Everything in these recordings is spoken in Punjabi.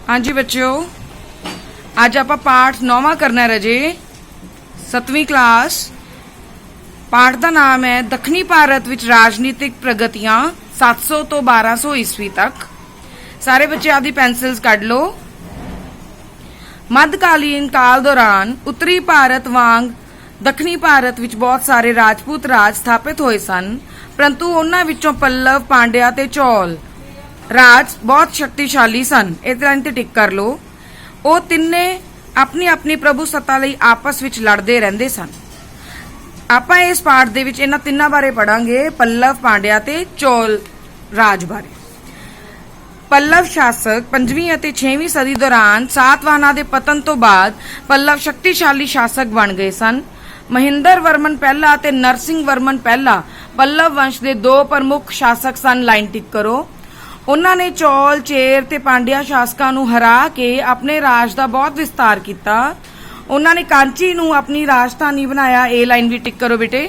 हाँ जी बच्चों, आज आप पाठ 9वां करना रजे 7वीं क्लास। पाठ का नाम है दक्षिणी भारत विच राजनीतिक प्रगतियां 700 तो 1200 ईस्वी तक। सारे बच्चे आदि पेंसिल्स कढ़ लो। मध्यकालीन काल दौरान उत्तरी भारत वांग दक्षिणी भारत विच बहुत सारे राजपूत राज स्थापित होए सन, परंतु उन्हां विचों पल्लव, पांड्या ते चौल राज बहुत शक्तिशाली सन। इस लाइन ते टिक कर लो। ਉਹ ਤਿੰਨੇ ਆਪਣੀ ਆਪਣੀ ਪ੍ਰਭੂ ਸੱਤਾ ਲਈ ਆਪਸ ਵਿੱਚ ਲੜਦੇ ਰਹਿੰਦੇ ਸਨ। ਆਪਾਂ ਇਸ ਪਾਠ ਦੇ ਵਿੱਚ ਇਹਨਾਂ ਤਿੰਨਾਂ ਬਾਰੇ ਪੜਾਂਗੇ, ਪੱਲਵ, ਪਾਂਡਿਆ ਤੇ ਚੌਲ ਰਾਜ ਬਾਰੇ। ਪੱਲਵ ਸ਼ਾਸਕ 5ਵੀਂ ਅਤੇ 6ਵੀਂ ਸਦੀ ਦੌਰਾਨ ਸਾਤਵਾਹਨਾਂ ਦੇ ਪਤਨ ਤੋਂ ਬਾਅਦ ਪੱਲਵ ਸ਼ਕਤੀਸ਼ਾਲੀ ਸ਼ਾਸਕ ਬਣ ਗਏ ਸਨ। ਮਹਿੰਦਰ ਵਰਮਨ ਪਹਿਲਾ ਅਤੇ ਨਰਸਿੰਘ ਵਰਮਨ ਪਹਿਲਾ ਪੱਲਵ ਵੰਸ਼ ਦੇ ਦੋ ਪ੍ਰਮੁੱਖ ਸ਼ਾਸਕ ਸਨ। ਲਾਈਨ ਟਿਕ ਕਰੋ। ਉਹਨਾਂ ਨੇ ਚੌਲ, ਚੇਰ ਤੇ ਪਾਂਡਿਆ ਸ਼ਾਸਕਾਂ ਨੂੰ ਹਰਾ ਕੇ ਆਪਣੇ ਰਾਜ ਦਾ ਬਹੁਤ ਵਿਸਤਾਰ ਕੀਤਾ। ਉਹਨਾਂ ਨੇ ਕਾਂਚੀ ਨੂੰ ਆਪਣੀ ਰਾਜਧਾਨੀ ਬਣਾਇਆ। ਇਹ ਲਾਈਨ ਵੀ ਟਿਕ ਕਰੋ ਬੇਟੇ।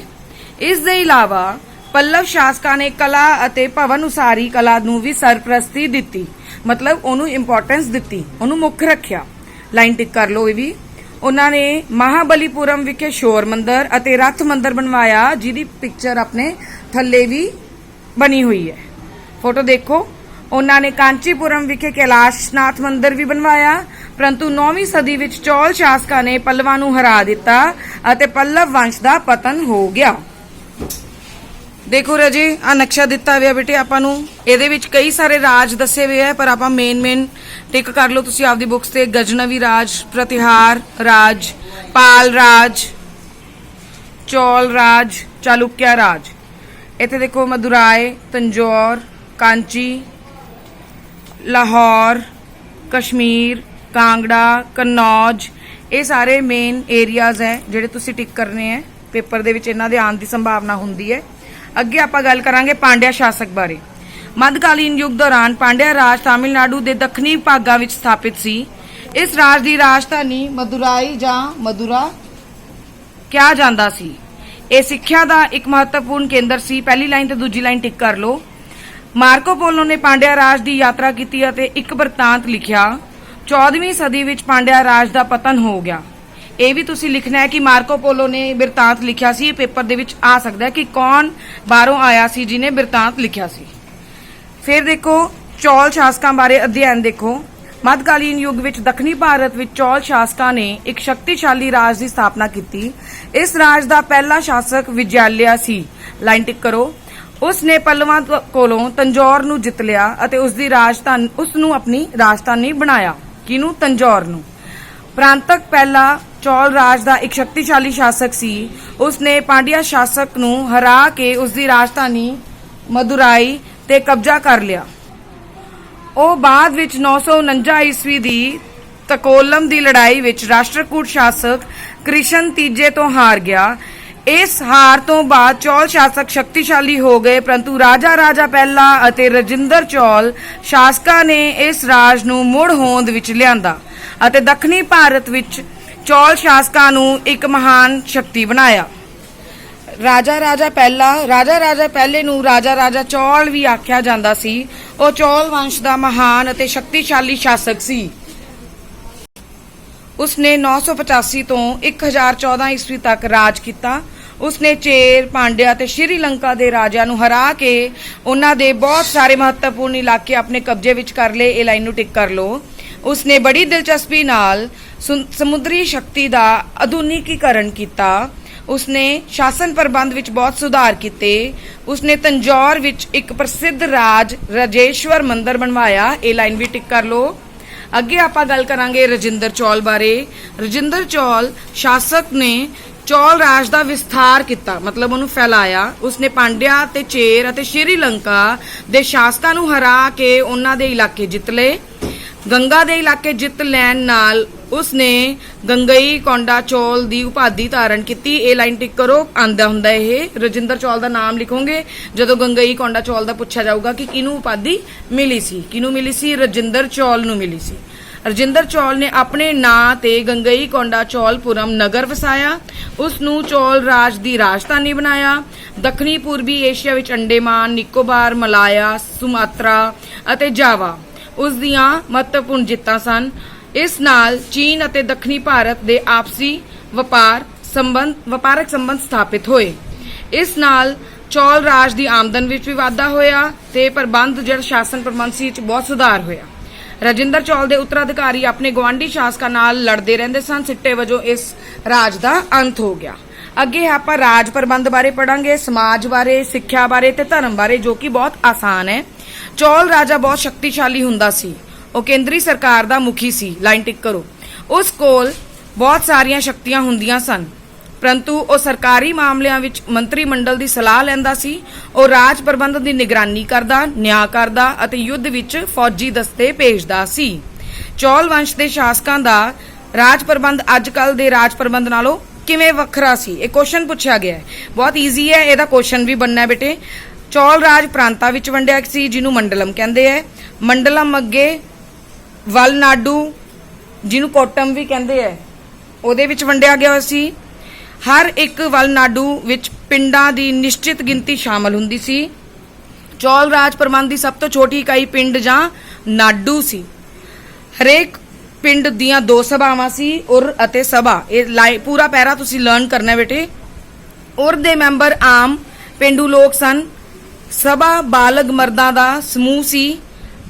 ਇਸ ਦੇ ਇਲਾਵਾ ਪੱਲਵ ਸ਼ਾਸਕਾਂ ਨੇ ਕਲਾ ਅਤੇ ਭਵਨ ਉਸਾਰੀ ਕਲਾ ਨੂੰ ਵੀ ਸਰਪ੍ਰਸਤੀ ਦਿੱਤੀ, ਮਤਲਬ ਉਹਨੂੰ ਇੰਪੋਰਟੈਂਸ ਦਿੱਤੀ, ਉਹਨੂੰ ਮੁੱਖ ਰੱਖਿਆ। ਲਾਈਨ ਟਿਕ ਕਰ ਲਓ ਇਹ ਵੀ। ਉਹਨਾਂ ਨੇ ਮਹਾਬਲੀਪੁਰਮ ਵਿਖੇ ਸ਼ੋਰ ਮੰਦਰ ਅਤੇ ਰੱਥ ਮੰਦਰ ਬਣਵਾਇਆ, ਜਿਹਦੀ ਪਿਕਚਰ ਆਪਣੇ ਥੱਲੇ ਵੀ ਬਣੀ ਹੋਈ ਹੈ, ਫੋਟੋ ਦੇਖੋ। ਉਹਨਾਂ ਨੇ ਕਾਂਚੀਪੁਰਮ ਵਿਖੇ ਕੈਲਾਸ਼ਨਾਥ ਮੰਦਰ ਵੀ ਬਣਵਾਇਆ, ਪਰੰਤੂ 9ਵੀਂ ਸਦੀ ਵਿੱਚ ਚੌਲ ਸ਼ਾਸਕਾਂ ਨੇ ਪੱਲਵਾਂ ਨੂੰ ਹਰਾ ਦਿੱਤਾ ਅਤੇ ਪੱਲਵ ਵੰਸ਼ ਦਾ ਪਤਨ ਹੋ ਗਿਆ। ਦੇਖੋ ਰਾਜੇ, ਆ ਨਕਸ਼ਾ ਦਿੱਤਾ ਹੋਇਆ ਬੇਟੇ ਆਪਾਂ ਨੂੰ। ਇਹਦੇ ਵਿੱਚ ਕਈ ਸਾਰੇ ਰਾਜ ਦੱਸੇ ਹੋਏ ਆ, ਪਰ ਆਪਾਂ ਮੇਨ ਟਿਕ ਕਰ ਲਓ ਤੁਸੀਂ ਆਪਦੀ ਬੁੱਕਸ ਤੇ। ਗਜਨਵੀ ਰਾਜ, ਪ੍ਰਤਿਹਾਰ ਰਾਜ, ਪਾਲ ਰਾਜ, ਚੌਲ ਰਾਜ, ਚਾਲੁਕਿਆ ਰਾਜ। ਇੱਥੇ ਦੇਖੋ ਮਦੁਰਾਈ, ਤੰਜੌਰ, ਕਾਂਚੀ, ਲਾਹੌਰ, ਕਸ਼ਮੀਰ, ਕਾਂਗੜਾ, ਕਨੌਜ, ਇਹ ਸਾਰੇ ਮੇਨ ਏਰੀਆਜ਼ ਹੈ ਜਿਹੜੇ ਤੁਸੀਂ ਟਿਕ ਕਰਨੇ ਹੈ। ਪੇਪਰ ਦੇ ਵਿੱਚ ਇਹਨਾਂ ਦੇ ਆਉਣ ਦੀ ਸੰਭਾਵਨਾ ਹੁੰਦੀ ਹੈ। ਅੱਗੇ ਆਪਾਂ ਗੱਲ ਕਰਾਂਗੇ ਪਾਂਡਿਆ ਸ਼ਾਸਕ ਬਾਰੇ। ਮੱਧਕਾਲੀਨ ਯੁੱਗ ਦੌਰਾਨ ਪਾਂਡਿਆ ਰਾਜ ਤਾਮਿਲਨਾਡੂ ਦੇ ਦੱਖਣੀ ਭਾਗਾਂ ਵਿੱਚ ਸਥਾਪਿਤ ਸੀ। ਇਸ ਰਾਜ ਦੀ ਰਾਜਧਾਨੀ ਮਦੁਰਾਈ ਜਾਂ ਮਦੁਰਾ ਕਿਹਾ ਜਾਂਦਾ ਸੀ। ਇਹ ਸਿੱਖਿਆ ਦਾ ਇੱਕ ਮਹੱਤਵਪੂਰਨ ਕੇਂਦਰ ਸੀ। ਪਹਿਲੀ ਲਾਈਨ ਤੇ ਦੂਜੀ ਲਾਈਨ ਟਿਕ ਕਰ ਲਓ। ਮਾਰਕੋ ਪੋਲੋ ਨੇ ਪਾਂਡਿਆ ਰਾਜ ਦੀ ਯਾਤਰਾ ਕੀਤੀ ਅਤੇ ਇੱਕ ਬ੍ਰਿਤਾਂਤ ਲਿਖਿਆ। 14ਵੀਂ ਸਦੀ ਵਿੱਚ ਪਾਂਡਿਆ ਰਾਜ ਦਾ ਪਤਨ ਹੋ ਗਿਆ। ਇਹ ਵੀ ਤੁਸੀਂ ਲਿਖਣਾ ਹੈ ਕਿ ਮਾਰਕੋ ਪੋਲੋ ਨੇ ਬ੍ਰਿਤਾਂਤ ਲਿਖਿਆ ਸੀ। ਪੇਪਰ ਦੇ ਵਿੱਚ ਆ ਸਕਦਾ ਹੈ ਕਿ ਕੌਣ ਬਾਹਰੋਂ ਆਇਆ ਸੀ ਜਿਹਨੇ ਬ੍ਰਿਤਾਂਤ ਲਿਖਿਆ ਸੀ। ਫਿਰ ਦੇਖੋ ਚੌਲ ਸ਼ਾਸਕਾਂ ਬਾਰੇ ਅਧਿਐਨ ਦੇਖੋ। ਮੱਧਕਾਲੀਨ ਯੁੱਗ ਵਿੱਚ ਦੱਖਣੀ ਭਾਰਤ ਵਿੱਚ ਚੌਲ ਸ਼ਾਸਕਾਂ ਨੇ ਇੱਕ ਸ਼ਕਤੀਸ਼ਾਲੀ ਰਾਜ ਦੀ ਸਥਾਪਨਾ ਕੀਤੀ। ਇਸ ਰਾਜ ਦਾ ਪਹਿਲਾ ਸ਼ਾਸਕ ਵਿਜੈਲਿਆ ਸੀ। ਲਾਈਨ ਟਿਕ ਕਰੋ। ਉਸ ਨੇ ਪੱਲਵਾਂ ਕੋਲੋਂ ਤੰਜੌਰ ਨੂੰ ਜਿੱਤ ਲਿਆ ਅਤੇ ਉਸ ਨੂੰ ਆਪਣੀ ਰਾਜਧਾਨੀ ਬਣਾਇਆ। ਕਿਹਨੂੰ? ਤੰਜੌਰ ਨੂੰ। ਪ੍ਰਾਂਤਕ ਪਹਿਲਾ ਚੌਲ ਰਾਜ ਦਾ ਇੱਕ ਸ਼ਕਤੀਸ਼ਾਲੀ ਸ਼ਾਸਕ ਸੀ। ਉਸ ਨੇ ਪਾਂਡਿਆ ਸ਼ਾਸਕ ਨੂੰ ਹਰਾ ਕੇ ਉਸ ਦੀ ਰਾਜਧਾਨੀ ਮਦੁਰਾਈ ਤੇ ਕਬਜ਼ਾ ਕਰ ਲਿਆ। ਉਹ ਬਾਅਦ ਵਿੱਚ 949 ਈਸਵੀ ਦੀ ਤਕੋਲਮ ਦੀ ਲੜਾਈ ਵਿੱਚ ਰਾਸ਼ਟਰਕੂਟ ਸ਼ਾਸਕ ਕ੍ਰਿਸ਼ਨ ਤੀਜੇ ਤੋਂ ਹਾਰ ਗਿਆ। ਇਸ ਹਾਰ ਤੋਂ ਬਾਅਦ ਚੌਲ ਸ਼ਾਸਕ ਸ਼ਕਤੀਸ਼ਾਲੀ ਹੋ ਗਏ, ਪਰੰਤੂ ਰਾਜਾ ਪਹਿਲਾ ਅਤੇ ਰਜਿੰਦਰ ਚੌਲ ਸ਼ਾਸਕਾਂ ਨੇ ਇਸ ਰਾਜ ਨੂੰ ਮੁੜ ਹੋਂਦ ਵਿੱਚ ਲਿਆਂਦਾ ਅਤੇ ਦੱਖਣੀ ਭਾਰਤ ਵਿੱਚ ਚੌਲ ਸ਼ਾਸਕਾਂ ਨੂੰ ਇੱਕ ਮਹਾਨ ਸ਼ਕਤੀ ਬਣਾਇਆ। ਰਾਜਾ ਪਹਿਲੇ ਨੂੰ ਰਾਜਾ ਚੌਲ ਵੀ ਆਖਿਆ ਜਾਂਦਾ ਸੀ। ਉਹ ਚੌਲ ਵੰਸ਼ ਦਾ ਮਹਾਨ ਅਤੇ ਸ਼ਕਤੀਸ਼ਾਲੀ ਸ਼ਾਸਕ ਸੀ। ਉਸਨੇ 985 ਤੋਂ 1014 ਈਸਵੀ ਤੱਕ ਰਾਜ ਕੀਤਾ। ਉਸਨੇ ਚੇਰ, ਪਾਂਡਿਆ ਤੇ ਸ਼੍ਰੀਲੰਕਾ ਦੇ ਰਾਜਿਆਂ ਨੂੰ ਹਰਾ ਕੇ ਉਹਨਾਂ ਦੇ ਬਹੁਤ ਸਾਰੇ ਮਹੱਤਵਪੂਰਨ ਇਲਾਕੇ ਆਪਣੇ ਕਬਜ਼ੇ ਵਿੱਚ ਕਰ ਲਏ। ਇਹ ਲਾਈਨ ਨੂੰ ਟਿਕ ਕਰ ਲਓ। ਉਸਨੇ ਬੜੀ ਦਿਲਚਸਪੀ ਨਾਲ ਸਮੁੰਦਰੀ ਸ਼ਕਤੀ ਦਾ ਆਧੁਨਿਕੀਕਰਨ ਕੀਤਾ। ਉਸਨੇ ਸ਼ਾਸਨ ਪ੍ਰਬੰਧ ਵਿੱਚ ਬਹੁਤ ਸੁਧਾਰ ਕੀਤੇ। ਉਸਨੇ ਤੰਜੌਰ ਵਿੱਚ ਇੱਕ ਪ੍ਰਸਿੱਧ ਰਾਜ ਰਾਜੇਸ਼ਵਰ ਮੰਦਰ ਬਣਵਾਇਆ। ਇਹ ਲਾਈਨ ਵੀ ਟਿਕ ਕਰ ਲਓ। ਅੱਗੇ ਆਪਾਂ ਗੱਲ ਕਰਾਂਗੇ ਰਜਿੰਦਰ ਚੌਲ ਬਾਰੇ। ਰਜਿੰਦਰ ਚੌਲ ਸ਼ਾਸਕ ਨੇ ਚੌਲ ਰਾਜ ਦਾ ਵਿਸਥਾਰ ਕੀਤਾ, ਮਤਲਬ ਉਹਨੂੰ ਫੈਲਾਇਆ। ਉਸਨੇ ਪਾਂਡਿਆ ਤੇ ਚੇਰ ਅਤੇ ਸ਼੍ਰੀਲੰਕਾ ਦੇ ਸ਼ਾਸਕਾਂ ਨੂੰ ਹਰਾ ਕੇ ਉਹਨਾਂ ਦੇ ਇਲਾਕੇ ਜਿੱਤ ਲਏ। ਗੰਗਾ ਦੇ ਇਲਾਕੇ ਜਿੱਤ ਲੈਣ ਨਾਲ ਉਸਨੇ ਗੰਗਈ ਕੋਂਡਾ ਚੌਲ ਦੀ ਉਪਾਧੀ ਧਾਰਨ ਕੀਤੀ। ਇਹ ਲਾਈਨ ਟਿਕ ਕਰੋ। ਆਂਦਾ ਹੁੰਦਾ ਇਹ ਰਜਿੰਦਰ ਚੌਲ ਦਾ ਨਾਮ ਲਿਖੋਗੇ ਜਦੋਂ ਗੰਗਈ ਕੋਂਡਾ ਚੌਲ ਦਾ ਪੁੱਛਿਆ ਜਾਊਗਾ ਕਿ ਕਿਹਨੂੰ ਉਪਾਧੀ ਮਿਲੀ ਸੀ। ਕਿਹਨੂੰ ਮਿਲੀ ਸੀ? ਰਜਿੰਦਰ ਚੌਲ ਨੂੰ ਮਿਲੀ ਸੀ। ਰਜਿੰਦਰ ਚੌਲ ਨੇ ਆਪਣੇ ਨਾਂ ਤੇ ਗੰਗਈ ਕੋਂਡਾ ਚੌਲਪੁਰਮ ਨਗਰ ਵਸਾਇਆ। ਉਸ ਨੂੰ ਚੌਲ ਰਾਜ ਦੀ ਰਾਜਧਾਨੀ ਬਣਾਇਆ। ਦੱਖਣੀ ਪੂਰਬੀ ਏਸ਼ੀਆ ਵਿੱਚ ਅੰਡੇਮਾਨ, ਨਿਕੋਬਾਰ, ਮਲਾਇਆ, ਸੁਮਾਤਰਾ ਅਤੇ ਜਾਵਾ ਉਸ ਦੀਆਂ ਮਹੱਤਵਪੂਰਨ ਜਿੱਤਾਂ ਸਨ। ਇਸ ਨਾਲ ਚੀਨ ਅਤੇ ਦੱਖਣੀ ਭਾਰਤ ਦੇ ਆਪਸੀ ਵਪਾਰਕ ਸੰਬੰਧ ਸਥਾਪਿਤ ਹੋਏ। ਇਸ ਨਾਲ ਚੌਲ ਰਾਜ ਦੀ ਆਮਦਨ ਵਿੱਚ ਵੀ ਵਾਧਾ ਹੋਇਆ ਤੇ ਪ੍ਰਬੰਧ ਜਿਹੜਾ ਸ਼ਾਸਨ ਪ੍ਰਬੰਧ ਸੀ ਵਿੱਚ ਬਹੁਤ ਸੁਧਾਰ ਹੋਇਆ। ਰਾਜਿੰਦਰ ਚੌਲ ਦੇ ਉੱਤਰਾਧਿਕਾਰੀ ਆਪਣੇ ਗਵਾਂਢੀ ਸ਼ਾਸਕਾਂ ਨਾਲ ਲੜਦੇ ਰਹਿੰਦੇ ਸਨ। ਸਿੱਟੇ ਵਜੋਂ ਇਸ ਰਾਜ ਦਾ ਅੰਤ ਹੋ ਗਿਆ। ਅੱਗੇ ਆਪਾਂ ਰਾਜ ਪ੍ਰਬੰਧ ਬਾਰੇ ਪੜਾਂਗੇ, ਸਮਾਜ ਬਾਰੇ, ਸਿੱਖਿਆ ਬਾਰੇ ਤੇ ਧਰਮ ਬਾਰੇ, ਜੋ ਕਿ ਬਹੁਤ ਆਸਾਨ ਹੈ। ਚੌਲ ਰਾਜਾ ਬਹੁਤ ਸ਼ਕਤੀਸ਼ਾਲੀ ਹੁੰਦਾ ਸੀ। ਉਹ ਕੇਂਦਰੀ ਸਰਕਾਰ ਦਾ ਮੁਖੀ ਸੀ। ਲਾਈਨ ਟਿਕ ਕਰੋ। ਉਸ ਕੋਲ ਬਹੁਤ ਸਾਰੀਆਂ ਸ਼ਕਤੀਆਂ ਹੁੰਦੀਆਂ ਸਨ, ਪਰੰਤੂ ਉਹ ਸਰਕਾਰੀ ਮਾਮਲਿਆਂ ਵਿੱਚ ਮੰਤਰੀ ਮੰਡਲ ਦੀ ਸਲਾਹ ਲੈਂਦਾ ਸੀ। ਉਹ ਰਾਜ ਪ੍ਰਬੰਧ ਦੀ ਨਿਗਰਾਨੀ ਕਰਦਾ, ਨਿਆਂ ਕਰਦਾ ਅਤੇ ਯੁੱਧ ਵਿੱਚ ਫੌਜੀ ਦਸਤੇ ਭੇਜਦਾ ਸੀ। ਚੌਲ ਵੰਸ਼ ਦੇ ਸ਼ਾਸਕਾਂ ਦਾ ਰਾਜ ਪ੍ਰਬੰਧ ਅੱਜ ਕੱਲ ਦੇ ਰਾਜ ਪ੍ਰਬੰਧ ਨਾਲੋਂ ਕਿਵੇਂ ਵੱਖਰਾ ਸੀ? ਇਹ ਕੁਐਸਚਨ ਪੁੱਛਿਆ ਗਿਆ ਹੈ। ਬਹੁਤ ਈਜ਼ੀ ਹੈ, ਇਹਦਾ ਕੁਐਸਚਨ ਵੀ ਬਣਨਾ ਹੈ ਬੇਟੇ। ਚੌਲ ਰਾਜ ਪ੍ਰਾਂਤਾਂ ਵਿੱਚ ਵੰਡਿਆ ਸੀ, ਜਿਹਨੂੰ ਮੰਡਲਮ ਕਹਿੰਦੇ ਹੈ। ਮੰਡਲਮ ਅੱਗੇ ਵਲਨਾਡੂ, ਜਿਹਨੂੰ ਕੋਟਮ ਵੀ ਕਹਿੰਦੇ ਹੈ, ਉਹਦੇ ਵਿੱਚ ਵੰਡਿਆ ਗਿਆ ਸੀ। ਹਰ ਇੱਕ ਵਲਨਾਡੂ ਵਿੱਚ ਪਿੰਡਾਂ ਦੀ ਨਿਸ਼ਚਿਤ ਗਿਣਤੀ ਸ਼ਾਮਲ ਹੁੰਦੀ ਸੀ। ਚੌਲ ਰਾਜ ਪ੍ਰਬੰਧ ਦੀ ਸਭ ਤੋਂ ਛੋਟੀ ਇਕਾਈ ਪਿੰਡ ਜਾਂ ਨਾਡੂ ਸੀ। ਹਰੇਕ ਪਿੰਡ ਦੀਆਂ 2 ਸਭਾਵਾਂ ਸੀ, ਉਰ ਅਤੇ ਸਭਾ। ਇਹ ਪੂਰਾ ਪੈਰਾ ਤੁਸੀਂ ਲਰਨ ਕਰਨਾ ਬੇਟੇ। ਉਰ ਦੇ ਮੈਂਬਰ ਆਮ ਪਿੰਡੂ ਲੋਕ ਸਨ। ਸਭਾ ਬਾਲਗ ਮਰਦਾਂ ਦਾ ਸਮੂਹ ਸੀ।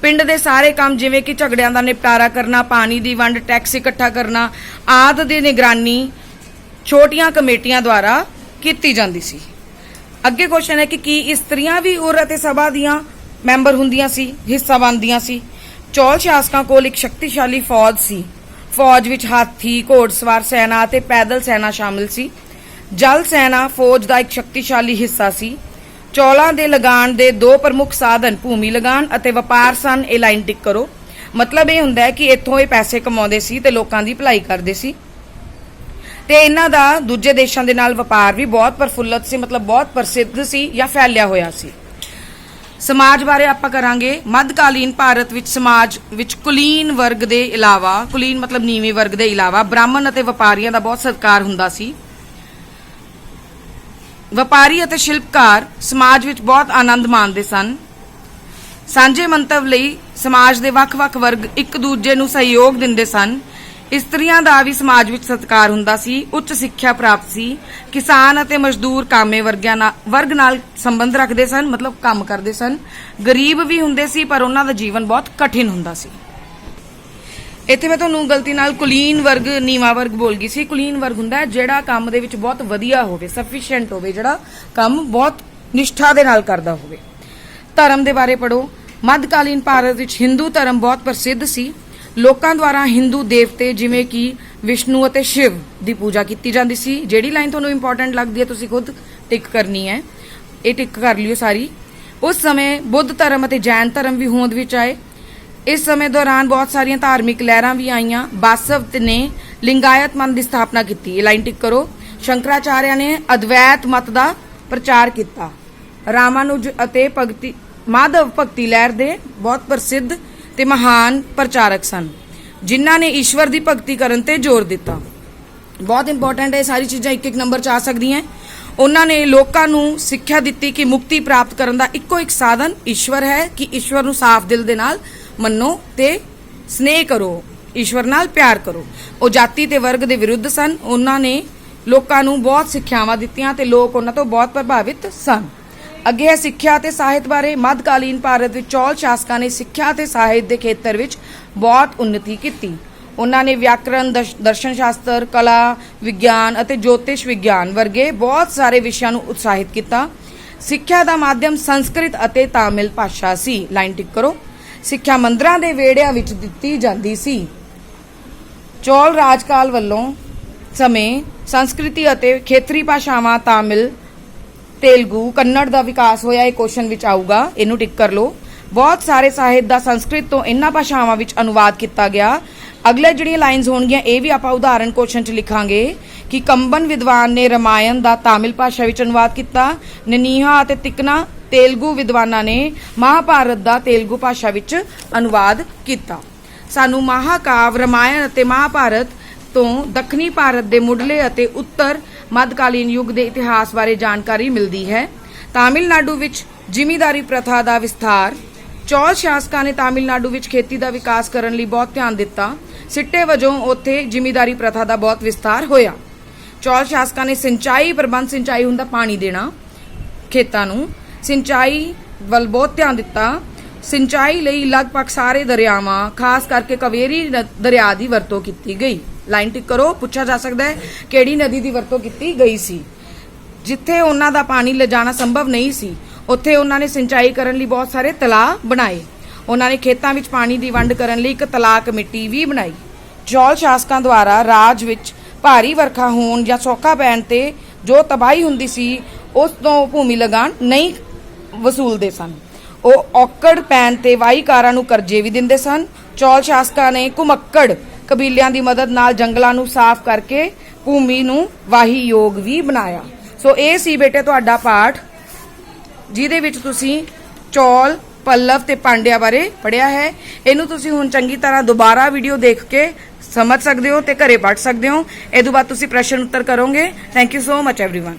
ਪਿੰਡ ਦੇ ਸਾਰੇ ਕੰਮ ਜਿਵੇਂ ਕਿ ਝਗੜਿਆਂ ਦਾ ਨਿਪਟਾਰਾ ਕਰਨਾ, ਪਾਣੀ ਦੀ ਵੰਡ, ਟੈਕਸ ਇਕੱਠਾ ਕਰਨਾ ਆਦਿ ਦੀ ਨਿਗਰਾਨੀ ਛੋਟੀਆਂ ਕਮੇਟੀਆਂ ਦੁਆਰਾ ਕੀਤੀ ਜਾਂਦੀ ਸੀ। ਅੱਗੇ ਕੁਐਸਚਨ ਹੈ ਕਿ ਕੀ ਇਸਤਰੀਆਂ ਵੀ ਉਰ ਅਤੇ ਸਭਾ ਦੀਆਂ ਮੈਂਬਰ ਹੁੰਦੀਆਂ ਸੀ, ਹਿੱਸਾ ਬਣਦੀਆਂ ਸੀ? ਚੌਲ ਸ਼ਾਸਕਾਂ ਕੋਲ ਇੱਕ ਸ਼ਕਤੀਸ਼ਾਲੀ ਫੌਜ ਸੀ। ਫੌਜ ਵਿੱਚ ਹਾਥੀ, ਘੋੜਸਵਾਰ ਸੈਨਾ ਅਤੇ ਪੈਦਲ ਸੈਨਾ ਸ਼ਾਮਿਲ ਸੀ। ਜਲ ਸੈਨਾ ਫੌਜ ਦਾ ਇੱਕ ਸ਼ਕਤੀਸ਼ਾਲੀ ਹਿੱਸਾ ਸੀ। ਚੌਲਾਂ ਦੇ ਲਗਾਨ ਦੇ 2 ਪ੍ਰਮੁੱਖ ਸਾਧਨ ਭੂਮੀ ਲਗਾਨ ਅਤੇ ਵਪਾਰ ਸਨ। ਇਹ ਲਾਈਨ ਟਿਕ ਕਰੋ। ਮਤਲਬ ਇਹ ਹੁੰਦਾ ਹੈ ਕਿ ਇੱਥੋਂ ਇਹ ਪੈਸੇ ਕਮਾਉਂਦੇ ਸੀ ਤੇ ਲੋਕਾਂ ਦੀ ਭਲਾਈ ਕਰਦੇ ਸੀ ਤੇ ਇਹਨਾਂ ਦਾ ਦੂਜੇ ਦੇਸ਼ਾਂ ਦੇ ਨਾਲ ਵਪਾਰ ਵੀ ਬਹੁਤ ਪ੍ਰਫੁੱਲਤ ਸੀ, ਮਤਲਬ ਬਹੁਤ ਪ੍ਰਸਿੱਧ ਸੀ ਜਾਂ ਫੈਲਿਆ ਹੋਇਆ ਸੀ। ਸਮਾਜ ਬਾਰੇ ਆਪਾਂ ਕਰਾਂਗੇ। ਮੱਧਕਾਲੀਨ ਭਾਰਤ ਵਿੱਚ ਸਮਾਜ ਵਿੱਚ ਕੁਲੀਨ ਵਰਗ ਦੇ ਇਲਾਵਾ, ਕੁਲੀਨ ਮਤਲਬ ਨੀਵੇਂ ਵਰਗ ਦੇ ਇਲਾਵਾ, ਬ੍ਰਾਹਮਣ ਅਤੇ ਵਪਾਰੀਆਂ ਦਾ ਬਹੁਤ ਸਤਿਕਾਰ ਹੁੰਦਾ ਸੀ। ਵਪਾਰੀ ਅਤੇ ਸ਼ਿਲਪਕਾਰ ਸਮਾਜ ਵਿੱਚ ਬਹੁਤ ਆਨੰਦ ਮਾਣਦੇ ਸਨ। ਸਾਂਝੇ ਮੰਤਵ ਲਈ ਸਮਾਜ ਦੇ ਵੱਖ-ਵੱਖ ਵਰਗ ਇੱਕ ਦੂਜੇ ਨੂੰ ਸਹਿਯੋਗ ਦਿੰਦੇ ਸਨ। ਇਸਤਰੀਆਂ ਦਾ ਵੀ ਸਮਾਜ ਵਿੱਚ ਸਤਿਕਾਰ ਹੁੰਦਾ ਸੀ। ਉੱਚ ਸਿੱਖਿਆ ਪ੍ਰਾਪਤ ਸੀ। ਕਿਸਾਨ ਅਤੇ ਮਜ਼ਦੂਰ ਕਾਮੇ ਵਰਗ ਨਾਲ ਸੰਬੰਧ ਰੱਖਦੇ ਸਨ, ਮਤਲਬ ਕੰਮ ਕਰਦੇ ਸਨ। ਗਰੀਬ ਵੀ ਹੁੰਦੇ ਸੀ, ਪਰ ਉਹਨਾਂ ਦਾ ਜੀਵਨ ਬਹੁਤ ਕਠਿਨ ਹੁੰਦਾ ਸੀ। ਇੱਥੇ ਮੈਂ ਤੁਹਾਨੂੰ ਗਲਤੀ ਨਾਲ ਕੁਲੀਨ ਵਰਗ, ਨੀਵਾਂ ਵਰਗ ਬੋਲ ਗਈ ਸੀ। ਕੁਲੀਨ ਵਰਗ ਹੁੰਦਾ ਹੈ ਜਿਹੜਾ ਕੰਮ ਦੇ ਵਿੱਚ ਬਹੁਤ ਵਧੀਆ ਹੋਵੇ, ਸਫੀਸ਼ੀਐਂਟ ਹੋਵੇ, ਜਿਹੜਾ ਕੰਮ ਬਹੁਤ ਨਿਸ਼ਠਾ ਦੇ ਨਾਲ ਕਰਦਾ ਹੋਵੇ। ਧਰਮ ਦੇ ਬਾਰੇ ਪੜੋ। ਮੱਧਕਾਲੀਨ ਭਾਰਤ ਵਿੱਚ ਹਿੰਦੂ ਧਰਮ ਬਹੁਤ ਪ੍ਰਸਿੱਧ ਸੀ। ਲੋਕਾਂ ਦੁਆਰਾ ਹਿੰਦੂ ਦੇਵਤੇ ਜਿਵੇਂ ਕਿ ਵਿਸ਼ਨੂੰ ਅਤੇ ਸ਼ਿਵ ਦੀ ਪੂਜਾ ਕੀਤੀ ਜਾਂਦੀ ਸੀ। ਜਿਹੜੀ ਲਾਈਨ ਤੁਹਾਨੂੰ ਇੰਪੋਰਟੈਂਟ ਲੱਗਦੀ ਹੈ ਤੁਸੀਂ ਖੁਦ ਟਿਕ ਕਰਨੀ ਹੈ। ਇਹ ਟਿਕ ਕਰ ਲਿਓ ਸਾਰੀ। ਉਸ ਸਮੇਂ ਬੁੱਧ ਧਰਮ ਅਤੇ ਜੈਨ ਧਰਮ ਵੀ ਹੋਂਦ ਵਿੱਚ ਆਏ। ਇਸ ਸਮੇਂ ਦੌਰਾਨ ਬਹੁਤ ਸਾਰੀਆਂ ਧਾਰਮਿਕ ਲਹਿਰਾਂ ਵੀ ਆਈਆਂ। ਬਾਸਵ ਨੇ ਲਿੰਗਾਇਤ ਮਤ ਦੀ ਸਥਾਪਨਾ ਕੀਤੀ। ਇਹ ਲਾਈਨ ਟਿਕ ਕਰੋ। ਸ਼ੰਕਰਾਚਾਰਿਆ ਨੇ ਅਦਵੈਤ ਮਤ ਦਾ ਪ੍ਰਚਾਰ ਕੀਤਾ। ਰਾਮਾਨੁਜ ਅਤੇ ਮਾਧਵ ਭਗਤੀ ਲਹਿਰ ਦੇ ਬਹੁਤ ਪ੍ਰਸਿੱਧ ਤੇ ਮਹਾਨ ਪ੍ਰਚਾਰਕ ਸਨ, ਜਿਨ੍ਹਾਂ ਨੇ ਈਸ਼ਵਰ ਦੀ ਭਗਤੀ ਕਰਨ ਤੇ ਜ਼ੋਰ ਦਿੱਤਾ। ਬਹੁਤ ਇੰਪੋਰਟੈਂਟ ਹੈ, ਸਾਰੀ ਚੀਜ਼ਾਂ ਇੱਕ ਨੰਬਰ 'ਚ ਆ ਸਕਦੀਆਂ। ਉਹਨਾਂ ਨੇ ਲੋਕਾਂ ਨੂੰ ਸਿੱਖਿਆ ਦਿੱਤੀ ਕਿ ਮੁਕਤੀ ਪ੍ਰਾਪਤ ਕਰਨ ਦਾ ਇੱਕੋ ਇੱਕ ਸਾਧਨ ਈਸ਼ਵਰ ਹੈ, ਕਿ ਈਸ਼ਵਰ ਨੂੰ ਸਾਫ਼ ਦਿਲ ਦੇ ਨਾਲ ਮੰਨੋ ਤੇ ਸਨੇਹ ਕਰੋ, ਈਸ਼ਵਰ ਨਾਲ ਪਿਆਰ ਕਰੋ। ਉਹ ਜਾਤੀ ਤੇ ਵਰਗ ਦੇ ਵਿਰੁੱਧ ਸਨ। ਉਹਨਾਂ ਨੇ ਲੋਕਾਂ ਨੂੰ ਬਹੁਤ ਸਿੱਖਿਆਵਾਂ ਦਿੱਤੀਆਂ ਤੇ ਲੋਕ ਉਹਨਾਂ ਤੋਂ ਬਹੁਤ ਪ੍ਰਭਾਵਿਤ ਸਨ। ਅੱਗੇ ਹੈ ਸਿੱਖਿਆ ਤੇ ਸਾਹਿਤ ਬਾਰੇ। ਮੱਧਕਾਲੀਨ ਭਾਰਤ ਵਿੱਚ ਚੌਲ ਸ਼ਾਸਕਾਂ ਨੇ ਸਿੱਖਿਆ ਤੇ ਸਾਹਿਤ ਦੇ ਖੇਤਰ ਵਿੱਚ ਬਹੁਤ ਉન્નਤੀ ਕੀਤੀ। ਉਹਨਾਂ ਨੇ ਵਿਆਕਰਣ, ਦਰਸ਼ਨ ਸ਼ਾਸਤਰ, ਕਲਾ, ਵਿਗਿਆਨ ਅਤੇ ਜੋਤਿਸ਼ ਵਿਗਿਆਨ ਵਰਗੇ ਬਹੁਤ ਸਾਰੇ ਵਿਸ਼ਿਆਂ ਨੂੰ ਉਤਸ਼ਾਹਿਤ ਕੀਤਾ। ਸਿੱਖਿਆ ਦਾ ਮਾਧਿਅਮ ਸੰਸਕ੍ਰਿਤ ਅਤੇ ਤਾਮਿਲ ਭਾਸ਼ਾ ਸੀ। ਲਾਈਨ ਟਿਕ ਕਰੋ। ਸਿੱਖਿਆ ਮੰਦਰਾਂ ਦੇ ਵਿਹੜਿਆਂ ਵਿੱਚ ਦਿੱਤੀ ਜਾਂਦੀ ਸੀ। ਚੌਲ ਰਾਜਕਾਲ ਵੱਲੋਂ ਸਮੇਂ ਸੰਸਕ੍ਰਿਤੀ ਅਤੇ ਖੇਤਰੀ ਭਾਸ਼ਾਵਾਂ ਤਾਮਿਲ, ਤੇਲਗੂ, ਕੰਨੜ ਦਾ ਵਿਕਾਸ ਹੋਇਆ। ਇਹ ਕੁਐਸਚਨ ਵਿੱਚ ਆਊਗਾ, ਇਹਨੂੰ ਟਿਕ ਕਰ ਲਓ। ਬਹੁਤ ਸਾਰੇ ਸਾਹਿਤ ਦਾ ਸੰਸਕ੍ਰਿਤ ਤੋਂ ਇਹਨਾਂ ਭਾਸ਼ਾਵਾਂ ਵਿੱਚ ਅਨੁਵਾਦ ਕੀਤਾ ਗਿਆ। ਅਗਲੇ ਜਿਹੜੀਆਂ ਲਾਈਨਸ ਹੋਣਗੀਆਂ ਇਹ ਵੀ ਆਪਾਂ ਉਦਾਹਰਨ ਕੁਐਸਚਨ 'ਚ ਲਿਖਾਂਗੇ ਕਿ ਕੰਬਨ ਵਿਦਵਾਨ ਨੇ ਰਾਮਾਇਣ ਦਾ ਤਾਮਿਲ ਭਾਸ਼ਾ ਵਿੱਚ ਅਨੁਵਾਦ ਕੀਤਾ। ਨਨੀਹਾ ਅਤੇ ਤਿਕਨਾ ਤੇਲਗੂ ਵਿਦਵਾਨਾਂ ਨੇ ਮਹਾਭਾਰਤ ਦਾ ਤੇਲਗੂ ਭਾਸ਼ਾ ਵਿੱਚ ਅਨੁਵਾਦ ਕੀਤਾ। ਸਾਨੂੰ ਮਹਾਕਾਵ ਰਾਮਾਇਣ ਅਤੇ ਮਹਾਭਾਰਤ ਤੋਂ ਦੱਖਣੀ ਭਾਰਤ ਦੇ ਮੁੱਢਲੇ ਅਤੇ ਉੱਤਰ ਮੱਧਕਾਲੀਨ ਯੁੱਗ ਦੇ ਇਤਿਹਾਸ ਬਾਰੇ ਜਾਣਕਾਰੀ ਮਿਲਦੀ ਹੈ। ਤਾਮਿਲਨਾਡੂ ਵਿੱਚ ਜ਼ਿਮੀਂਦਾਰੀ ਪ੍ਰਥਾ ਦਾ ਵਿਸਥਾਰ ਚੌਲ ਸ਼ਾਸਕਾਂ ਨੇ ਤਾਮਿਲਨਾਡੂ ਵਿੱਚ ਖੇਤੀ ਦਾ ਵਿਕਾਸ ਕਰਨ ਲਈ ਬਹੁਤ ਧਿਆਨ ਦਿੱਤਾ। ਸਿੱਟੇ ਵਜੋਂ ਉੱਥੇ ਜ਼ਿਮੀਂਦਾਰੀ ਪ੍ਰਥਾ ਦਾ ਬਹੁਤ ਵਿਸਤਾਰ ਹੋਇਆ। ਚੌਲ ਸ਼ਾਸਕਾਂ ਨੇ ਸਿੰਚਾਈ ਪ੍ਰਬੰਧ, ਸਿੰਚਾਈ ਹੁੰਦਾ ਪਾਣੀ ਦੇਣਾ ਖੇਤਾਂ ਨੂੰ, ਸਿੰਚਾਈ ਵੱਲ ਬਹੁਤ ਧਿਆਨ ਦਿੱਤਾ। ਸਿੰਚਾਈ ਲਈ ਲਗਭਗ ਸਾਰੇ ਦਰਿਆਵਾਂ, ਖਾਸ ਕਰਕੇ ਕਾਵੇਰੀ ਦਰਿਆ ਦੀ ਵਰਤੋਂ ਕੀਤੀ ਗਈ। ਲਾਈਨ ਟਿਕ ਕਰੋ, ਪੁੱਛਿਆ ਜਾ ਸਕਦਾ ਹੈ ਕਿਹੜੀ ਨਦੀ ਦੀ ਵਰਤੋਂ ਕੀਤੀ ਗਈ ਸੀ। ਜਿੱਥੇ ਉਹਨਾਂ ਦਾ ਪਾਣੀ ਲਿਜਾਣਾ ਸੰਭਵ ਨਹੀਂ ਸੀ, ਉੱਥੇ ਉਹਨਾਂ ਨੇ ਸਿੰਚਾਈ ਕਰਨ ਲਈ ਬਹੁਤ ਸਾਰੇ ਤਲਾਅ ਬਣਾਏ। ਉਹਨਾਂ ਨੇ ਖੇਤਾਂ ਵਿੱਚ ਪਾਣੀ ਦੀ ਵੰਡ ਕਰਨ ਲਈ ਇੱਕ ਤਲਾਅ ਕਮੇਟੀ ਵੀ ਬਣਾਈ। ਚੌਲ ਸ਼ਾਸਕਾਂ ਦੁਆਰਾ ਰਾਜ ਵਿੱਚ ਭਾਰੀ ਵਰਖਾ ਹੋਣ ਜਾਂ ਸੋਕਾ ਪੈਣ ਤੇ ਜੋ ਤਬਾਹੀ ਹੁੰਦੀ ਸੀ, ਉਸ ਤੋਂ ਭੂਮੀ ਲਗਾਨ ਨਹੀਂ ਵਸੂਲਦੇ ਸਨ। ਉਹ ਔਕੜ ਪੈਣ ਤੇ ਵਾਹੀਕਾਰਾਂ ਨੂੰ ਕਰਜ਼ੇ ਵੀ ਦਿੰਦੇ ਸਨ। ਚੌਲ ਸ਼ਾਸਕਾਂ ਨੇ ਘੁਮੱਕੜ ਕਬੀਲਿਆਂ ਦੀ ਮਦਦ ਨਾਲ ਜੰਗਲਾਂ ਨੂੰ ਸਾਫ਼ ਕਰਕੇ ਭੂਮੀ ਨੂੰ ਵਾਹੀ ਯੋਗ ਵੀ ਬਣਾਇਆ। ਸੋ ਇਹ ਸੀ ਬੇਟੇ ਤੁਹਾਡਾ ਪਾਠ, ਜਿਹਦੇ ਵਿੱਚ ਤੁਸੀਂ ਚੌਲ, ਪੱਲਵ ਤੇ ਪਾਂਡਿਆਂ ਬਾਰੇ ਪੜ੍ਹਿਆ ਹੈ। ਇਹਨੂੰ ਤੁਸੀਂ ਹੁਣ ਚੰਗੀ ਤਰ੍ਹਾਂ ਦੁਬਾਰਾ ਵੀਡੀਓ ਦੇਖ ਕੇ ਸਮਝ ਸਕਦੇ ਹੋ ਤੇ ਘਰੇ ਪੜ੍ਹ ਸਕਦੇ ਹੋ। ਇਹ ਤੋਂ ਬਾਅਦ ਤੁਸੀਂ ਪ੍ਰਸ਼ਨ ਉੱਤਰ ਕਰੋਗੇ। Thank you so much everyone.